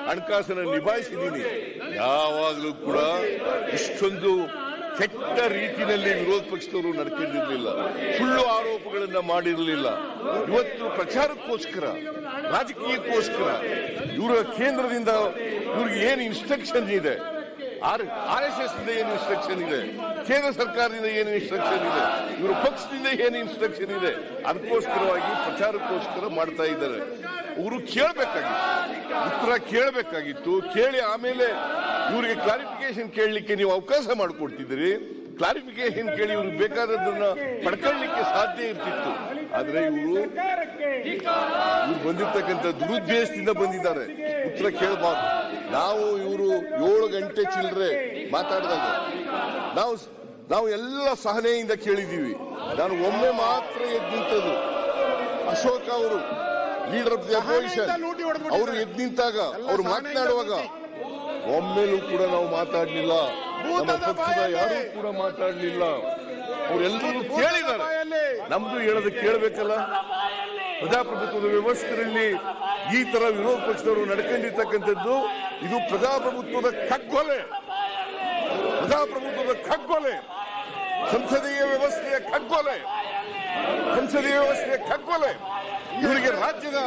ಹಣಕಾಸನ್ನು ನಿಭಾಯಿಸಿದ್ದೀನಿ. ಯಾವಾಗಲೂ ಕೂಡ ಇಷ್ಟೊಂದು ಕೆಟ್ಟ ರೀತಿಯಲ್ಲಿ ವಿರೋಧ ಪಕ್ಷದವರು ನಡ್ಕೊಂಡಿರಲಿಲ್ಲ, ಸುಳ್ಳು ಆರೋಪಗಳನ್ನ ಮಾಡಿರಲಿಲ್ಲ. ಇವತ್ತು ಪ್ರಚಾರಕ್ಕೋಸ್ಕರ, ರಾಜಕೀಯಕ್ಕೋಸ್ಕರ ಇವರ ಕೇಂದ್ರದಿಂದ ಇವ್ರಿಗೆ ಏನು ಇನ್ಸ್ಟ್ರಕ್ಷನ್ ಇದೆ, RSS ಇಂದ ಏನು ಇನ್ಸ್ಟ್ರಕ್ಷನ್ ಇದೆ, ಕೇಂದ್ರ ಸರ್ಕಾರದಿಂದ ಏನು ಇನ್ಸ್ಟ್ರಕ್ಷನ್ ಇದೆ, ಇವರ ಪಕ್ಷದಿಂದ ಏನು ಇನ್ಸ್ಟ್ರಕ್ಷನ್ ಇದೆ, ಅದಕ್ಕೋಸ್ಕರವಾಗಿ ಪ್ರಚಾರಕ್ಕೋಸ್ಕರ ಮಾಡ್ತಾ ಇದ್ದಾರೆ. ಅವರು ಕೇಳಬೇಕಾಗಿತ್ತು, ಉತ್ತರ ಕೇಳಬೇಕಾಗಿತ್ತು. ಕೇಳಿ ಆಮೇಲೆ ಇವರಿಗೆ ಕ್ಲಾರಿಫಿಕೇಶನ್ ಕೇಳಲಿಕ್ಕೆ ನೀವು ಅವಕಾಶ ಮಾಡಿಕೊಡ್ತಿದ್ದೀರಿ. ಕ್ಲಾರಿಫಿಕೇಶನ್ ಕೇಳಿ ಇವ್ರಿಗೆ ಬೇಕಾದದನ್ನ ಪಡ್ಕೊಳ್ಳಿಕ್ಕೆ ಸಾಧ್ಯ ಇರ್ತಿತ್ತು. ಆದ್ರೆ ಇವರು ಬಂದಿರ್ತಕ್ಕಂಥ ದುರುದ್ದೇಶದಿಂದ ಬಂದಿದ್ದಾರೆ. ಉತ್ತರ ಕೇಳಬಾರ್ದು. ನಾವು ಇವರು 7 ಗಂಟೆ ಚಿಲ್ಲರೆ ಮಾತಾಡಿದಾಗ ನಾವು ಎಲ್ಲ ಸಹನೆಯಿಂದ ಕೇಳಿದ್ದೀವಿ. ನಾನು ಒಮ್ಮೆ ಮಾತ್ರ ಎದ್ದು ನಿಂತದ್ದು, ಅಶೋಕ್ ಅವರು ಲೀಡರ್ ಆಫ್ ದಿ ಅಪೋಸಿಷನ್ ಅವರು ಎದ್ದು ನಿಂತಾಗ, ಅವರು ಮಾತನಾಡುವಾಗ ಒಮ್ಮೆಲೂ ಕೂಡ ನಾವು ಮಾತಾಡಲಿಲ್ಲ. ನಮ್ಮ ಪಕ್ಷದ ಯಾರೂ ಕೂಡ ಮಾತಾಡಲಿಲ್ಲ. ಅವರೆಲ್ಲರೂ ಕೇಳಿದ್ದಾರೆ. ನಮ್ದು ಹೇಳೋದು ಕೇಳಬೇಕಲ್ಲ. ಪ್ರಜಾಪ್ರಭುತ್ವದ ವ್ಯವಸ್ಥೆಯಲ್ಲಿ ಈ ತರ ವಿರೋಧ ಪಕ್ಷದವರು ನಡ್ಕೊಂಡಿರ್ತಕ್ಕಂಥದ್ದು ಇದು ಪ್ರಜಾಪ್ರಭುತ್ವದ ಕಗ್ಗೊಲೆ, ಪ್ರಜಾಪ್ರಭುತ್ವದ ಕಗ್ಗೊಲೆ, ಸಂಸದೀಯ ವ್ಯವಸ್ಥೆಯ ಕಗ್ಗೊಲೆ, ಸಂಸದೀಯ ವ್ಯವಸ್ಥೆಯ ಕಗ್ಗೊಲೆ. ಇವರಿಗೆ ರಾಜ್ಯದ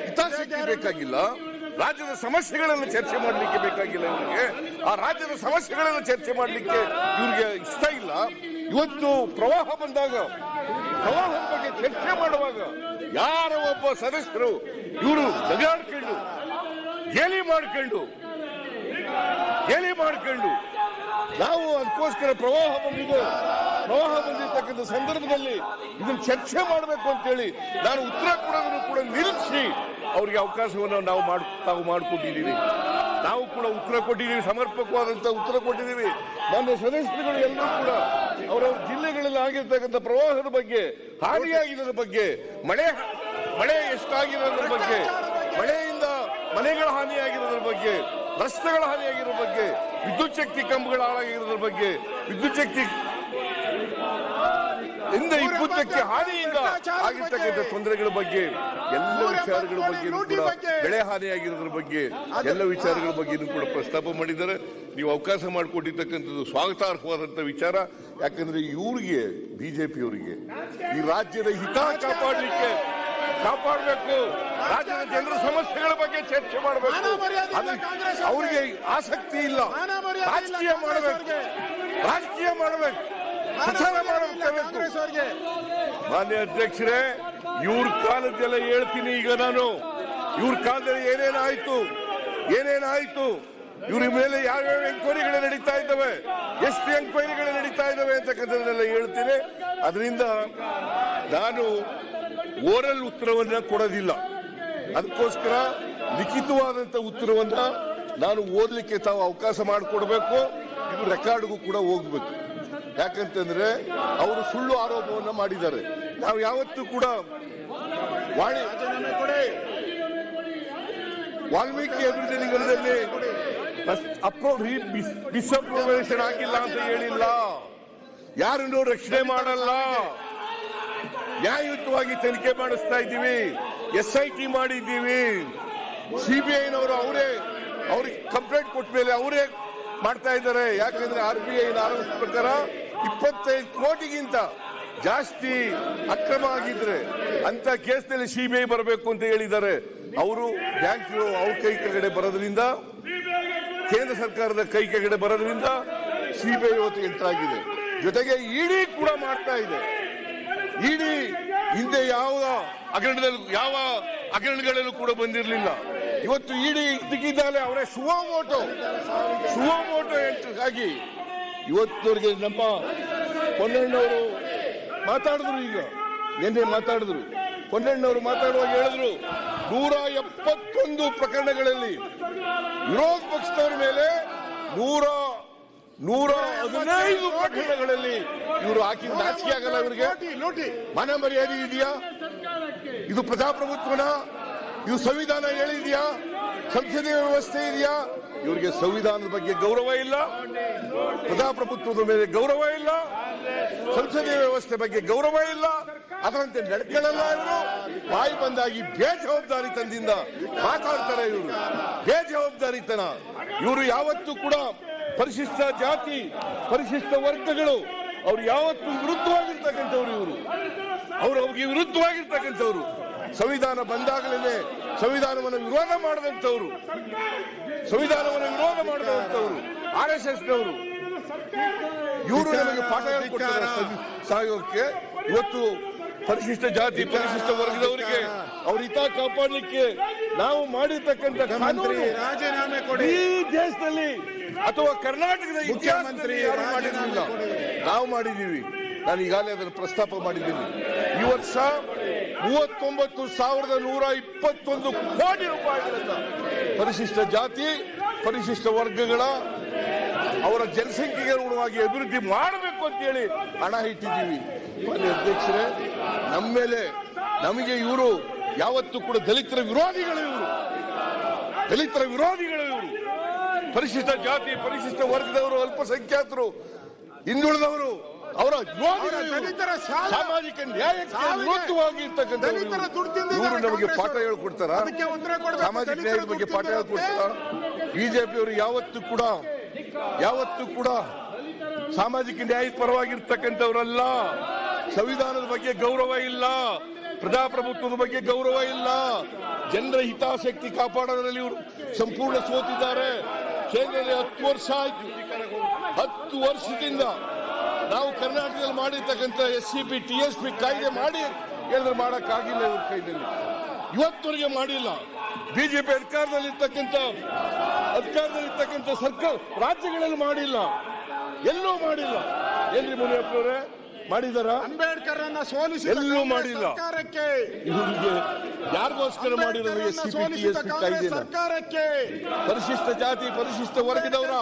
ಹಿತಾಸಕ್ತಿ ಬೇಕಾಗಿಲ್ಲ, ರಾಜ್ಯದ ಸಮಸ್ಯೆಗಳನ್ನು ಚರ್ಚೆ ಮಾಡಲಿಕ್ಕೆ ಬೇಕಾಗಿಲ್ಲ. ಇವರಿಗೆ ಆ ರಾಜ್ಯದ ಸಮಸ್ಯೆಗಳನ್ನು ಚರ್ಚೆ ಮಾಡಲಿಕ್ಕೆ ಇವರಿಗೆ ಇಷ್ಟ ಇಲ್ಲ. ಇವತ್ತು ಪ್ರವಾಹ ಬಂದಾಗ, ಪ್ರವಾಹದ ಬಗ್ಗೆ ಚರ್ಚೆ ಮಾಡುವಾಗ ಯಾರ ಒಬ್ಬ ಸದಸ್ಯರು ಇವರು ನಗಾಡ್ಕೊಂಡು ಗೇಲಿ ಮಾಡ್ಕೊಂಡು ನಾವು ಅದಕ್ಕೋಸ್ಕರ ಪ್ರವಾಹ ಬಂದಿರ್ತಕ್ಕಂಥ ಸಂದರ್ಭದಲ್ಲಿ ಇದನ್ನು ಚರ್ಚೆ ಮಾಡಬೇಕು ಅಂತೇಳಿ ನಾನು ಉತ್ತರ ಕೊಡೋದನ್ನು ಕೂಡ ನಿಲ್ಲಿಸಿ ಅವರಿಗೆ ಅವಕಾಶವನ್ನು ತಾವು ಮಾಡಿಕೊಟ್ಟಿದ್ದೀವಿ. ನಾವು ಕೂಡ ಉತ್ತರ ಕೊಟ್ಟಿದ್ದೀವಿ, ಸಮರ್ಪಕವಾದಂತಹ ಉತ್ತರ ಕೊಟ್ಟಿದ್ದೀವಿ. ಮಾನ್ಯ ಸದಸ್ಯರುಗಳು ಎಲ್ಲರೂ ಕೂಡ ಅವರ ಜಿಲ್ಲೆಗಳಲ್ಲಿ ಆಗಿರ್ತಕ್ಕಂಥ ಪ್ರವಾಹದ ಬಗ್ಗೆ, ಹಾನಿಯಾಗಿರೋದ್ರ ಬಗ್ಗೆ, ಮಳೆ ಎಷ್ಟಾಗಿರೋದ್ರ ಬಗ್ಗೆ, ಮಳೆಯಿಂದ ಮನೆಗಳ ಹಾನಿಯಾಗಿರೋದ್ರ ಬಗ್ಗೆ, ರಸ್ತೆಗಳ ಹಾನಿಯಾಗಿರೋ ಬಗ್ಗೆ, ವಿದ್ಯುತ್ ಶಕ್ತಿ ಕಂಬಗಳ ಹಾಳಾಗಿರೋದ್ರ ಬಗ್ಗೆ, ವಿದ್ಯುತ್ ಶಕ್ತಿ ಇಪ್ಪತ್ತಕ್ಕೆ ಹಾನಿಯಿಂದ ಆಗಿರ್ತಕ್ಕಂಥ ತೊಂದರೆಗಳ ಬಗ್ಗೆ, ಎಲ್ಲ ವಿಚಾರಗಳ ಬಗ್ಗೆ, ಬೆಳೆ ಹಾನಿಯಾಗಿರೋದ್ರ ಬಗ್ಗೆ, ಎಲ್ಲ ವಿಚಾರಗಳ ಬಗ್ಗೆ ಕೂಡ ಪ್ರಸ್ತಾಪ ಮಾಡಿದ್ದಾರೆ. ನೀವು ಅವಕಾಶ ಮಾಡಿಕೊಟ್ಟಿರ್ತಕ್ಕಂಥದ್ದು ಸ್ವಾಗತಾರ್ಹವಾದಂತಹ ವಿಚಾರ. ಯಾಕಂದ್ರೆ ಇವ್ರಿಗೆ, ಬಿಜೆಪಿಯವರಿಗೆ ಈ ರಾಜ್ಯದ ಹಿತ ಕಾಪಾಡಬೇಕು, ರಾಜ್ಯದ ಜನರ ಸಮಸ್ಯೆಗಳ ಬಗ್ಗೆ ಚರ್ಚೆ ಮಾಡಬೇಕು. ಅವರಿಗೆ ಆಸಕ್ತಿ ಇಲ್ಲ. ರಾಜಕೀಯ ಮಾಡಬೇಕು, ಪ್ರಚಾರ ಮಾಡಬೇಕು. ಮಾನ್ಯ ಅಧ್ಯಕ್ಷರೇ, ಇವ್ರ ಕಾಲದೆಲ್ಲ ಹೇಳ್ತೀನಿ. ಈಗ ನಾನು ಇವ್ರ ಕಾಲದಲ್ಲಿ ಏನೇನಾಯ್ತು, ಇವ್ರ ಮೇಲೆ ಯಾವ್ಯಾವ ಎಂಕ್ವೈರಿಗಳು ನಡೀತಾ ಇದ್ದಾವೆ, ಎಷ್ಟು ಎಂಕ್ವೈರಿಗಳು ನಡೀತಾ ಇದ್ದಾವೆ ಅಂತಕ್ಕಂಥದ್ದನ್ನೆಲ್ಲ ಹೇಳ್ತೀನಿ. ಅದರಿಂದ ನಾನು ಓರಲ್ ಉತ್ತರವನ್ನ ಕೊಡೋದಿಲ್ಲ. ಅದಕ್ಕೋಸ್ಕರ ಲಿಖಿತವಾದಂತ ಉತ್ತರವನ್ನ ನಾನು ಓದಲಿಕ್ಕೆ ತಾವು ಅವಕಾಶ ಮಾಡಿಕೊಡ್ಬೇಕು. ಇದು ರೆಕಾರ್ಡ್ಗೂ ಕೂಡ ಹೋಗ್ಬೇಕು. ಯಾಕಂತಂದ್ರೆ ಅವರು ಸುಳ್ಳು ಆರೋಪವನ್ನ ಮಾಡಿದ್ದಾರೆ. ನಾವು ಯಾವತ್ತೂ ಕೂಡ ವಾಲ್ಮೀಕಿ ಅಭಿವೃದ್ಧಿ ನಿಗಮದಲ್ಲಿ ಡಿಸ್ಅಪ್ರೂವೇಷನ್ ಆಗಿಲ್ಲ ಅಂತ ಹೇಳಿಲ್ಲ. ಯಾರನ್ನು ರಕ್ಷಣೆ ಮಾಡಲ್ಲ. ನ್ಯಾಯಯುತವಾಗಿ ತನಿಖೆ ಮಾಡಿಸ್ತಾ ಇದ್ದೀವಿ. SIT ಮಾಡಿದ್ದೀವಿ. CBIನವರು ಅವ್ರಿಗೆ ಕಂಪ್ಲೇಂಟ್ ಕೊಟ್ಟ ಮೇಲೆ ಅವರೇ ಮಾಡ್ತಾ ಇದ್ದಾರೆ. ಯಾಕಂದ್ರೆ RBI ಆರೋಪದ ಪ್ರಕಾರ 25 ಕೋಟಿಗಿಂತ ಜಾಸ್ತಿ ಅಕ್ರಮ ಆಗಿದ್ರೆ ಅಂತ ಕೇಸ್ನಲ್ಲಿ CBI ಬರಬೇಕು ಅಂತ ಹೇಳಿದ್ದಾರೆ. ಅವರು ಬ್ಯಾಂಕ್ ಅವ್ರ ಕೈ ಕೆಳಗಡೆ ಬರೋದ್ರಿಂದ, ಕೇಂದ್ರ ಸರ್ಕಾರದ ಕೈ ಕೆಳಗಡೆ ಬರೋದ್ರಿಂದ CBI ಇವತ್ತು ಎಂಟರ್ ಆಗಿದೆ. ಜೊತೆಗೆ ಇಡಿ ಕೂಡ ಮಾಡ್ತಾ ಇದೆ. ಇಡಿ ಹಿಂದೆ ಯಾವ ಹಗರಣಗಳಲ್ಲೂ ಕೂಡ ಬಂದಿರಲಿಲ್ಲ. ಇವತ್ತು ಇಡಿ ಇದಕ್ಕಿದ್ದಾಲೆ ಅವರೇ ಸುವೋಮೋಟೋ ಎಂಟ್ರಿ ಆಗಿ ಇವತ್ತವರಿಗೆ ನಮ್ಮ ಪೊನ್ನಣ್ಣವರು ಮಾತಾಡಿದ್ರು. ಈಗ ನಿನ್ನೆ ಮಾತಾಡಿದ್ರು. ಪೊನ್ನಣ್ಣವರು ಮಾತಾಡುವಾಗ ಹೇಳಿದ್ರು 171 ಪ್ರಕರಣಗಳಲ್ಲಿ ವಿರೋಧ ಪಕ್ಷದವರ ಮೇಲೆ 115 ಪ್ರಕರಣಗಳಲ್ಲಿ ಇವರು ಹಾಕಿ ನಾಚಿಕೆ ಆಗಲ್ಲ. ಇವರಿಗೆ ಮಾನ ಮರ್ಯಾದೆ ಇದೆಯಾ? ಇದು ಪ್ರಜಾಪ್ರಭುತ್ವನ? ಇದು ಸಂವಿಧಾನ ಹೇಳಿದೆಯಾ? ಸಂಸದೀಯ ವ್ಯವಸ್ಥೆ ಇದೆಯಾ? ಇವರಿಗೆ ಸಂವಿಧಾನದ ಬಗ್ಗೆ ಗೌರವ ಇಲ್ಲ, ಪ್ರಜಾಪ್ರಭುತ್ವದ ಮೇಲೆ ಗೌರವ ಇಲ್ಲ, ಸಂಸದೀಯ ವ್ಯವಸ್ಥೆ ಬಗ್ಗೆ ಗೌರವ ಇಲ್ಲ. ಅದರಂತೆ ನಡ್ಕೊಳ್ಳಲ್ಲ ಇವರು. ಬಾಯಿ ಬಂದಾಗಿ ಬೇಜವಾಬ್ದಾರಿತನದಿಂದ ಮಾತಾಡ್ತಾರೆ ಇವರು. ಬೇಜವಾಬ್ದಾರಿತನ. ಇವರು ಯಾವತ್ತೂ ಕೂಡ ಪರಿಶಿಷ್ಟ ಜಾತಿ ಪರಿಶಿಷ್ಟ ವರ್ಗಗಳು ಅವ್ರು ಯಾವತ್ತೂ ವಿರುದ್ಧವಾಗಿರ್ತಕ್ಕಂಥವ್ರು. ಇವರು ಅವ್ರಿಗೆ ವಿರುದ್ಧವಾಗಿರ್ತಕ್ಕಂಥವ್ರು. ಸಂವಿಧಾನ ಬಂದಾಗಲೇ ಸಂವಿಧಾನವನ್ನು ವಿರೋಧ ಮಾಡಿದಂಥವ್ರು, ಸಂವಿಧಾನವನ್ನು ವಿರೋಧ ಮಾಡಿದಂಥವ್ರು RSSನವರು. ಇವರು ನಮಗೆ ಪಾಠ ಹೇಳ್ಕೊಡ್ತಾರೆ ಸಾಯೋಕ್ಕೆ. ಇವತ್ತು ಪರಿಶಿಷ್ಟ ಜಾತಿ ಪರಿಶಿಷ್ಟ ವರ್ಗದವರಿಗೆ ಅವ್ರ ಹಿತ ಕಾಪಾಡಲಿಕ್ಕೆ ನಾವು ಮಾಡಿರ್ತಕ್ಕಂಥ ಕಾನೂನು ರಾಜೀನಾಮೆ ಕೊಡಿ. ಈ ದೇಶದಲ್ಲಿ ಅಥವಾ ಕರ್ನಾಟಕದ ಇತಿಹಾಸದಲ್ಲಿ ಯಾರು ಮಾಡಿರಲಿಲ್ಲ, ನಾವು ಮಾಡಿದ್ದೀವಿ. ನಾನು ಈಗಾಗಲೇ ಅದನ್ನು ಪ್ರಸ್ತಾಪ ಮಾಡಿದ್ದೀನಿ. ಈ ವರ್ಷ 39,121 ಕೋಟಿ ರೂಪಾಯಿಗಳನ್ನ ಪರಿಶಿಷ್ಟ ಜಾತಿ ಪರಿಶಿಷ್ಟ ವರ್ಗಗಳ ಅವರ ಜನಸಂಖ್ಯೆಗೆ ಅನುಗುಣವಾಗಿ ಅಭಿವೃದ್ಧಿ ಮಾಡಬೇಕು ಅಂತ ಹೇಳಿ ಹಣ ಇಟ್ಟಿದ್ದೀವಿ. ಮಾನ್ಯ ಅಧ್ಯಕ್ಷರೇ, ನಮ್ಮ ಮೇಲೆ ನಮಗೆ ಇವರು ಯಾವತ್ತೂ ಕೂಡ ದಲಿತರ ವಿರೋಧಿಗಳು. ಇವರು ದಲಿತರ ವಿರೋಧಿಗಳು. ಇವರು ಪರಿಶಿಷ್ಟ ಜಾತಿ ಪರಿಶಿಷ್ಟ ವರ್ಗದವರು, ಅಲ್ಪಸಂಖ್ಯಾತರು, ಹಿಂದುಳಿದವರು ಅವರ ಸಾಮಾಜಿಕ ನ್ಯಾಯಕ್ಕೆ ವಿರುದ್ಧವಾಗಿರ್ತಕ್ಕಂಥ ಇವರು ನಮಗೆ ಪಾಠ ಹೇಳ್ಕೊಡ್ತಾರ. ಸಾಮಾಜಿಕ ನ್ಯಾಯದ ಬಗ್ಗೆ ಪಾಠ ಹೇಳ್ಕೊಡ್ತಾರ. ಬಿಜೆಪಿಯವರು ಯಾವತ್ತೂ ಕೂಡ ಸಾಮಾಜಿಕ ನ್ಯಾಯದ ಪರವಾಗಿರ್ತಕ್ಕಂಥವರಲ್ಲ. ಸಂವಿಧಾನದ ಬಗ್ಗೆ ಗೌರವ ಇಲ್ಲ, ಪ್ರಜಾಪ್ರಭುತ್ವದ ಬಗ್ಗೆ ಗೌರವ ಇಲ್ಲ, ಜನರ ಹಿತಾಸಕ್ತಿ ಕಾಪಾಡೋದ್ರಲ್ಲಿ ಇವರು ಸಂಪೂರ್ಣ ಸೋತಿದ್ದಾರೆ. ಕೇಂದ್ರದಲ್ಲಿ 10 ವರ್ಷ ಆಯ್ತು. 10 ವರ್ಷದಿಂದ ನಾವು ಕರ್ನಾಟಕದಲ್ಲಿ ಮಾಡಿರ್ತಕ್ಕಂಥ SCP TSP ಕಾಯ್ದೆ ಮಾಡಿ ಹೇಳಿದ್ರೆ ಮಾಡಕ್ಕಾಗಿಲ್ಲ. ಇವ್ರ ಕೈದಲ್ಲಿ ಇವತ್ತವರೆಗೆ ಮಾಡಿಲ್ಲ. ಬಿಜೆಪಿ ಅಧಿಕಾರದಲ್ಲಿರ್ತಕ್ಕಂಥ ಸರ್ಕಾರ ರಾಜ್ಯಗಳಲ್ಲಿ ಮಾಡಿಲ್ಲ, ಎಲ್ಲೂ ಮಾಡಿಲ್ಲ. ಏನ್ರಿ ಮುನಿಯಪ್ಪನವರೇ, ಮಾಡಿದಾರ? ಅಂಬೇಡ್ಕರ್ ಅನ್ನ ಸೋಲಿಸಿದ ಎಲ್ಲೂ ಮಾಡಿಲ್ಲ. ಸರ್ಕಾರಕ್ಕೆ ಇವರಿಗೆ ಯಾರಿಗೋಸ್ಕರ ಮಾಡಿರೋದು SCP TSP ಕಾಯ್ದೆ? ಸರ್ಕಾರಕ್ಕೆ ಪರಿಶಿಷ್ಟ ಜಾತಿ ಪರಿಶಿಷ್ಟ ವರ್ಗದವರ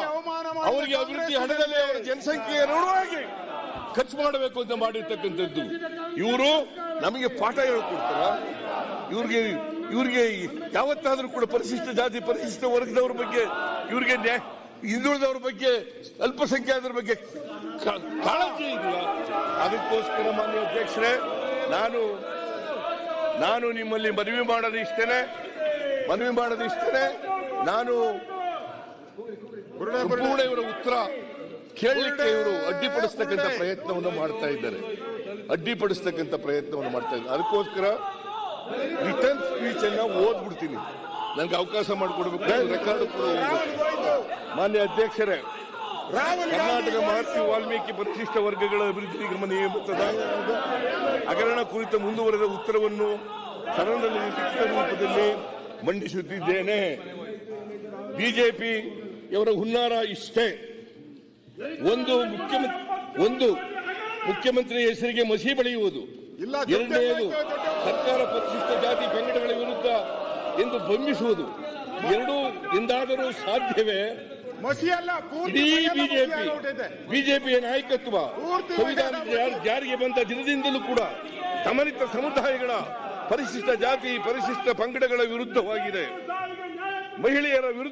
ಅವರಿಗೆ ಅಭಿವೃದ್ಧಿ ಹಣದಲ್ಲಿ ಅವರ ಜನಸಂಖ್ಯೆಯ ಅನುಗುಣವಾಗಿ ಖರ್ಚು ಮಾಡಬೇಕು ಅಂತ ಮಾಡಿರ್ತಕ್ಕಂಥದ್ದು. ಇವರು ನಮಗೆ ಪಾಠ ಹೇಳ್ಕೊಡ್ತಾರ. ಇವ್ರಿಗೆ ಯಾವತ್ತಾದ್ರೂ ಕೂಡ ಪರಿಶಿಷ್ಟ ಜಾತಿ ಪರಿಶಿಷ್ಟ ವರ್ಗದವ್ರ ಬಗ್ಗೆ, ಇವ್ರಿಗೆ ಹಿಂದುಳಿದವ್ರ ಬಗ್ಗೆ, ಅಲ್ಪಸಂಖ್ಯಾತರ ಬಗ್ಗೆ ಕಾಳಜಿ ಇದೆಯಾ? ಅದಕ್ಕೋಸ್ಕರ ಮಾನ್ಯ ಅಧ್ಯಕ್ಷರೇ, ನಾನು ನಿಮ್ಮಲ್ಲಿ ಮನವಿ ಮಾಡೋದು ಇಷ್ಟೇನೆ. ನಾನು ಸಂಪೂರ್ಣ ಇವರ ಉತ್ತರ ಕೇಳಲಿಕ್ಕೆ ಇವರು ಅಡ್ಡಿಪಡಿಸ್ತಕ್ಕಂಥ ಪ್ರಯತ್ನವನ್ನು ಮಾಡ್ತಾ ಇದ್ದಾರೆ. ಅದಕ್ಕೋಸ್ಕರ ರಿಟರ್ನ್ ಸ್ಪೀಚ್ ಅನ್ನ ಓದ್ಬಿಡ್ತೀನಿ. ನನಗೆ ಅವಕಾಶ ಮಾಡಿಕೊಡ್ಬೇಕು. ರೆಕಾರ್ಡ್ ಕೂಡ ಮಾನ್ಯ ಅಧ್ಯಕ್ಷರೇ, ಕರ್ನಾಟಕ ಮಹರ್ಷಿ ವಾಲ್ಮೀಕಿ ಪರಿಶಿಷ್ಟ ವರ್ಗಗಳ ಅಭಿವೃದ್ಧಿ ನಿಗಮ ನೇಮಕದ ಹಗರಣ ಕುರಿತ ಮುಂದುವರೆದ ಉತ್ತರವನ್ನು ಸದನದಲ್ಲಿ ಲಿಖಿತ ರೂಪದಲ್ಲಿ ಮಂಡಿಸುತ್ತಿದ್ದೇನೆ. ಬಿಜೆಪಿಯವರ ಹುನ್ನಾರ ಇಷ್ಟೇ. ಒಂದು ಮುಖ್ಯಮಂತ್ರಿ ಹೆಸರಿಗೆ ಮಸಿ ಬಳಿಯುವುದು, ಎರಡನೆಯದು ಸರ್ಕಾರ ಪರಿಶಿಷ್ಟ ಜಾತಿ ಪಂಗಡಗಳ ವಿರುದ್ಧ ಎಂದು ಬಂಬಿಸುವುದು. ಎರಡೂ ಎಂದಾದರೂ ಸಾಧ್ಯವೇ? ಇಡೀ ಬಿಜೆಪಿಯ ನಾಯಕತ್ವ ಸಂವಿಧಾನ ಜಾರಿಗೆ ಬಂದ ದಿನದಿಂದಲೂ ಕೂಡ ಸಮಾನಿತ ಸಮುದಾಯಗಳ ಪರಿಶಿಷ್ಟ ಜಾತಿ ಪರಿಶಿಷ್ಟ ಪಂಗಡಗಳ ವಿರುದ್ಧವಾಗಿದೆ. ಮಹಿಳೆಯರ ವಿರುದ್ಧ